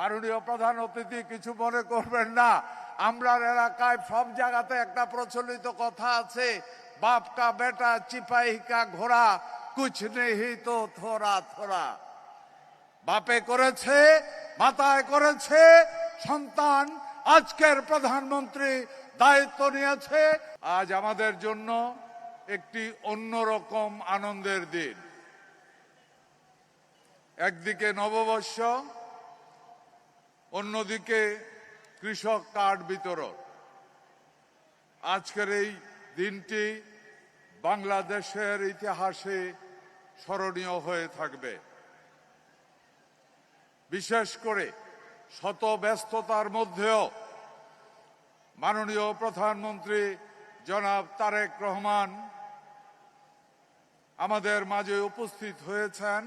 মাননীয় প্রধান অতিথি কিছু মনে করবেন না, আমরা এলাকায় সব জায়গাতে একটা প্রচলিত কথা আছে, বাপ কা বেটা চিপাহি কা ঘোড়া কুছ নেহি তো থোড়া থোড়া। বাপে করেছে, মাতায় করেছে, সন্তান আজকের প্রধানমন্ত্রী দায়িত্ব নিয়েছে। আজ আমাদের জন্য একটি অন্যরকম আনন্দের দিন। একদিকে নববর্ষ, অন্যদিকে কৃষক কার্ড বিতরণ। আজকের এই দিনটি বাংলাদেশের ইতিহাসে স্মরণীয় হয়ে থাকবে। বিশেষ করে শত ব্যস্ততার মধ্যেও মাননীয় প্রধানমন্ত্রী জনাব তারেক রহমান আমাদের মাঝে উপস্থিত হয়েছেন।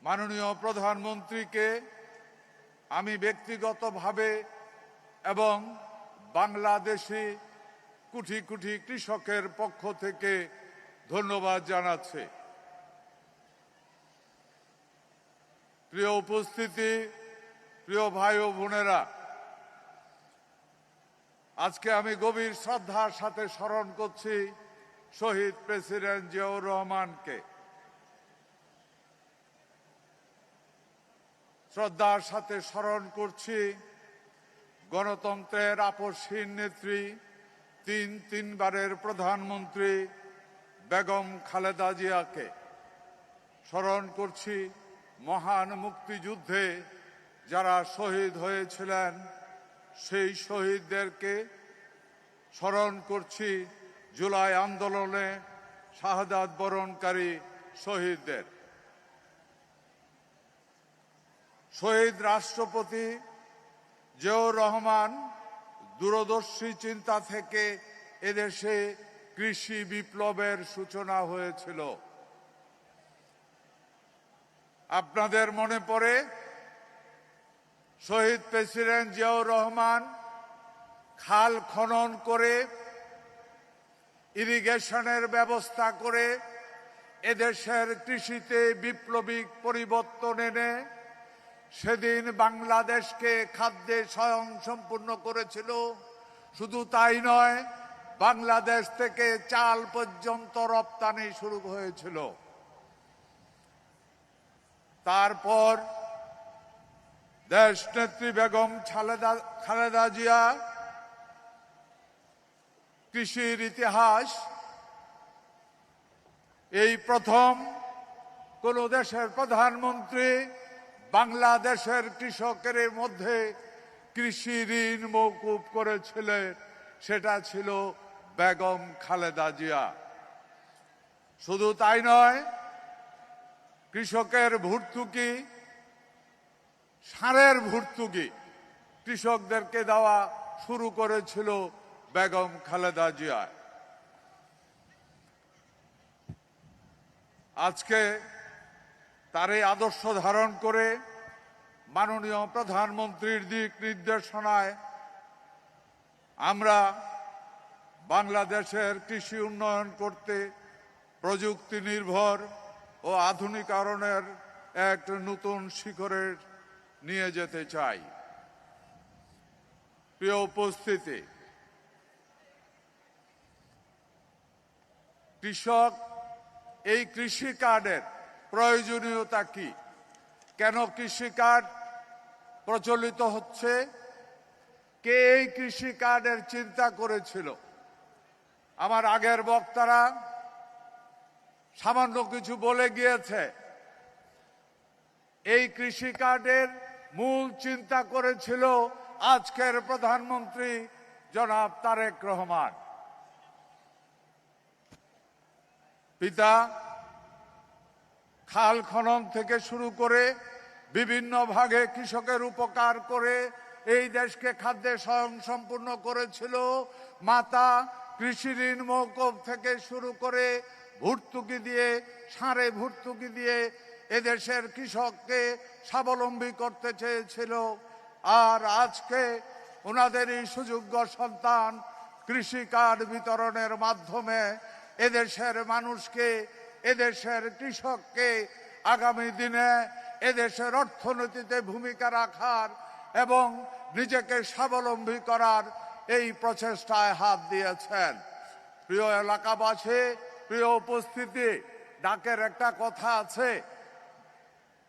মাননীয় প্রধানমন্ত্রীকে আমি ব্যক্তিগতভাবে এবং বাংলাদেশি কোটি কোটি কৃষকের পক্ষ থেকে ধন্যবাদ জানাচ্ছি। প্রিয় উপস্থিতি, প্রিয় ভাই ও বোনেরা, আজকে আমি গভীর শ্রদ্ধার সাথে স্মরণ করছি শহীদ প্রেসিডেন্ট জিয়াউর রহমানকে। শ্রদ্ধার সাথে স্মরণ করছি গণতন্ত্রের আপসহীন নেত্রী, তিনবারের প্রধানমন্ত্রী বেগম খালেদা জিয়াকে। স্মরণ করছি মহান মুক্তিযুদ্ধে যারা শহীদ হয়েছিলেন সেই শহীদদেরকে। স্মরণ করছি জুলাই আন্দোলনে শাহাদাত বরণকারী শহীদদের। শহীদ রাষ্ট্রপতি জিয়াউর রহমান দূরদর্শী চিন্তা থেকে এদেশে কৃষি বিপ্লবের সূচনা হয়েছিল। আপনাদের মনে পড়ে শহীদ প্রেসিডেন্ট জিয়াউর রহমান খাল খনন করে ইরিগেশনের ব্যবস্থা করে এদেশের কৃষিতে বিপ্লবিক পরিবর্তন এনে সেদিন বাংলাদেশকে খাদ্যে স্বয়ংসম্পূর্ণ করেছিল। শুধু তাই নয়, বাংলাদেশ থেকে চাল পর্যন্ত রপ্তানি শুরু হয়েছিল। তারপর দেশনেত্রী বেগম খালেদা জিয়া কৃষির ইতিহাস, এই প্রথম কোন দেশের প্রধানমন্ত্রী বাংলাদেশের কৃষকের মধ্যে কৃষি ঋণ মওকুফ করেছিলেন, সেটা ছিল বেগম খালেদা জিয়া। শুধু তাই নয়, কৃষকের ভর্তুকি, সারের ভর্তুকি কৃষকদেরকে দেওয়া শুরু করেছিল বেগম খালেদা জিয়া। আজকে তার এই আদর্শ ধারণ করে মাননীয় প্রধানমন্ত্রীর দিক নির্দেশনায় আমরা বাংলাদেশের কৃষি উন্নয়ন করতে প্রযুক্তি নির্ভর ও আধুনিকায়নের এক নতুন শিখরে নিয়ে যেতে চাই। প্রিয় উপস্থিতি, কৃষক এই কৃষি কার্ডের প্রয়োজনীয়তা কি, কেন কৃষি কার্ড প্রচলিত হচ্ছে, কে এই কৃষি কার্ডের চিন্তা করেছিল? আমার আগের বক্তারা সামান্য কিছু বলে গিয়েছে। এই কৃষি কার্ডের মূল চিন্তা করেছিল আজকের প্রধানমন্ত্রী জনাব তারেক রহমান। পিতা খাল খনন থেকে শুরু করে বিভিন্ন ভাগে কৃষকের উপকার করে এই দেশকে খাদ্যে স্বয়ংসম্পূর্ণ করেছিল। মাতা কৃষি ঋণ মওকুফ থেকে শুরু করে ভর্তুকি দিয়ে, সারে ভর্তুকি দিয়ে এদেশের কৃষককে স্বাবলম্বী করতে চেয়েছিল। আর আজকে ওনাদেরই সুযোগ্য সন্তান কৃষি কার্ড বিতরণের মাধ্যমে এদেশের মানুষকে, এদেশের কৃষককে আগামী দিনে এদেশের অর্থনীতিতে ভূমিকা রাখার এবং নিজেকে স্বাবলম্বী করার এই প্রচেষ্টায় হাত দিয়েছেন। প্রিয় এলাকাবাসী, প্রিয় উপস্থিতি, ডাকের একটা কথা আছে,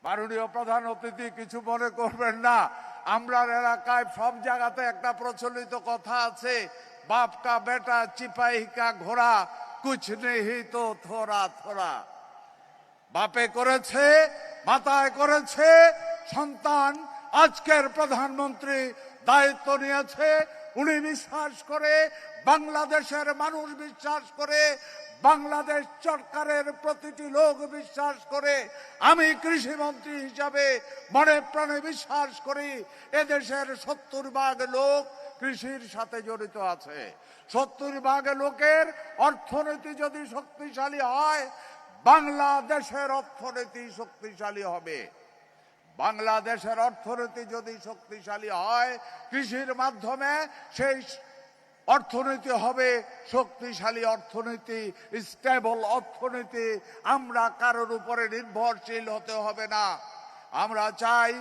মাননীয় প্রধান অতিথি কিছু মনে করবেন না, আমরা এলাকায় সব জায়গাতে একটা প্রচলিত কথা আছে, বাপ কা বেটা চিপাহি কা ঘোড়া কুছ নেহি তো থোড়া থোড়া। বাপে করেছে, মাতায় করেছে, সন্তান আজকের প্রধানমন্ত্রী দায়িত্ব নিয়েছে। উনি বিশ্বাস করে, বাংলাদেশের মানুষ বিশ্বাস করে, বাংলাদেশ সরকারের প্রতিটি লোক বিশ্বাস করে, আমি কৃষিমন্ত্রী হিসাবে মনে প্রাণে বিশ্বাস করি এদেশের 70% লোক কৃষির সাথে জড়িত আছে। 70% লোকের অর্থনীতি যদি শক্তিশালী হয়, বাংলাদেশের অর্থনীতি শক্তিশালী হবে। বাংলাদেশের অর্থনীতি যদি শক্তিশালী হয়, কৃষির মাধ্যমে সেই অর্থনীতি হবে শক্তিশালী অর্থনীতি, স্টেবল অর্থনীতি। আমরা কারোর উপরে নির্ভরশীল হতে হবে না। আমরা চাই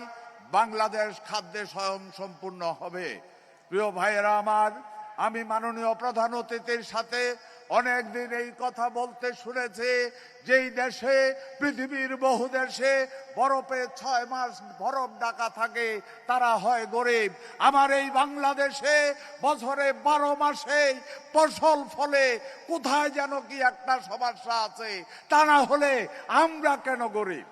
বাংলাদেশ খাদ্যে স্বয়ংসম্পূর্ণ হবে। প্রিয় ভাইয়েরা আমার, আমি মাননীয় প্রধান অতিথির সাথে অনেকদিন এই কথা বলতে শুনেছি, যেই দেশে পৃথিবীর বহু দেশে বরফে 6 মাস বরফ ঢাকা থাকে তারা হয় গরিব। আমার এই বাংলাদেশে বছরে 12 মাসে ফসল ফলে, কোথায় যেন কি একটা সমস্যা আছে, তা না হলে আমরা কেন গরিব?